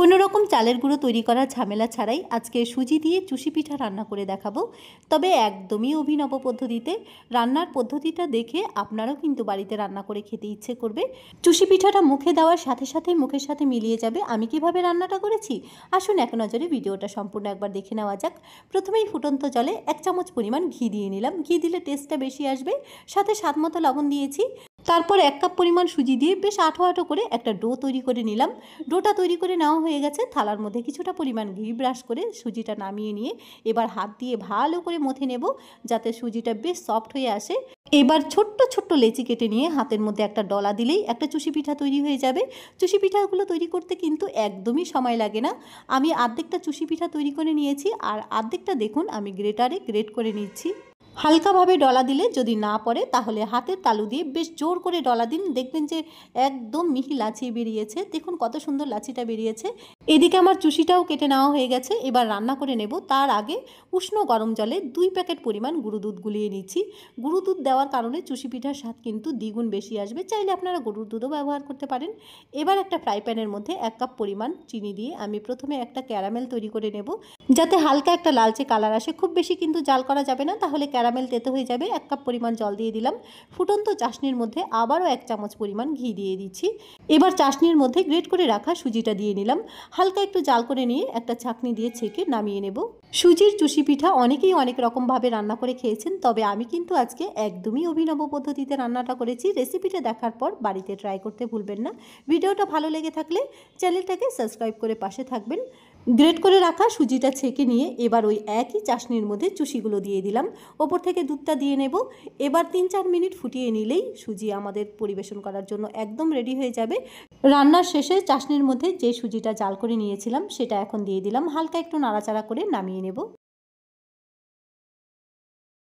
কোনো রকম চালের গুঁড়ো তৈরি করার ঝামেলা ছাড়াই আজকে সুজি দিয়ে চুষি পিঠা রান্না করে দেখাবো। তবে একদমই অভিনব পদ্ধতিতে। রান্নার পদ্ধতিটা দেখে আপনারাও কিন্তু বাড়িতে রান্না করে খেতে ইচ্ছে করবে। চুষি পিঠাটা মুখে দেওয়ার সাথে সাথেই মুখের সাথে মিলিয়ে যাবে। আমি কিভাবে রান্নাটা করেছি আসুন এক নজরে ভিডিওটা সম্পূর্ণ একবার দেখে নেওয়া যাক। প্রথমেই ফুটন্ত জলে 1 চামচ পরিমাণ ঘি দিয়ে নিলাম। ঘি দিলে টেস্টটা বেশি আসবে। সাথে স্বাদমতো লবণ দিয়েছি। তারপর 1 কাপ পরিমাণ সুজি দিয়ে বেশ আঠো আঠো করে একটা ডো তৈরি করে নিলাম। ডোটা তৈরি করে নেওয়া হয়ে গেছে। থালার মধ্যে কিছুটা পরিমাণ ঘি ব্রাশ করে সুজিটা নামিয়ে নিয়ে এবার হাত দিয়ে ভালো করে মথে নেব, যাতে সুজিটা বেশ সফট হয়ে আসে। এবার ছোট্ট ছোট্ট লেচি কেটে নিয়ে হাতের মধ্যে একটা ডলা দিলেই একটা চুষি পিঠা তৈরি হয়ে যাবে। চুষি পিঠাগুলো তৈরি করতে কিন্তু একদমই সময় লাগে না। আমি অর্ধেকটা চুষি পিঠা তৈরি করে নিয়েছি, আর অর্ধেকটা দেখুন আমি গ্রেটারে গ্রেট করে নিচ্ছি। হালকাভাবে ডলা দিলে যদি না পড়ে তাহলে হাতের তালু দিয়ে বেশ জোর করে ডলা দিন, দেখবেন যে একদম মিহি লাচি বেরিয়েছে। দেখুন কত সুন্দর লাচিটা বেরিয়েছে। এদিকে আমার চুষিটাও কেটে নেওয়া হয়ে গেছে। এবার রান্না করে নেব। তার আগে উষ্ণ গরম জলে 2 প্যাকেট পরিমাণ গুঁড়ো দুধ গুলিয়ে নিচ্ছি। গুঁড়ো দুধ দেওয়ার কারণে চুষি পিঠার স্বাদ কিন্তু দ্বিগুণ বেশি আসবে। চাইলে আপনারা গরুর দুধও ব্যবহার করতে পারেন। এবার একটা ফ্রাই প্যানের মধ্যে 1 কাপ পরিমাণ চিনি দিয়ে আমি প্রথমে একটা ক্যারামেল তৈরি করে নেব, যাতে হালকা একটা লালচে কালার আসে। খুব বেশি কিন্তু জাল করা যাবে না, তাহলে ক্যারামেল তেতো হয়ে যাবে। 1 কাপ পরিমাণ জল দিয়ে দিলাম। ফুটন্ত চাশনির মধ্যে আবারও 1 চামচ পরিমাণ ঘি দিয়ে দিচ্ছি। এবার চাশনির মধ্যে গ্রেট করে রাখা সুজিটা দিয়ে নিলাম। হালকা একটু জাল করে নিয়ে একটা ছাঁকনি দিয়ে ছেঁকে নামিয়ে নেব। সুজির চুষি পিঠা অনেকেই অনেক রকমভাবে রান্না করে খেয়েছেন, তবে আমি কিন্তু আজকে একদমই অভিনব পদ্ধতিতে রান্নাটা করেছি। রেসিপিটা দেখার পর বাড়িতে ট্রাই করতে ভুলবেন না। ভিডিওটা ভালো লেগে থাকলে চ্যানেলটাকে সাবস্ক্রাইব করে পাশে থাকবেন। গ্রেট করে রাখা সুজিটা ছেঁকে নিয়ে এবার ওই একই চাশনির মধ্যে চুষিগুলো দিয়ে দিলাম। ওপর থেকে দুধটা দিয়ে নেব। এবার 3-4 মিনিট ফুটিয়ে নিলেই সুজি আমাদের পরিবেশন করার জন্য একদম রেডি হয়ে যাবে। রান্নার শেষে চাশনির মধ্যে যে সুজিটা জাল করে নিয়েছিলাম সেটা এখন দিয়ে দিলাম। হালকা একটু নাড়াচাড়া করে নামিয়ে নেব।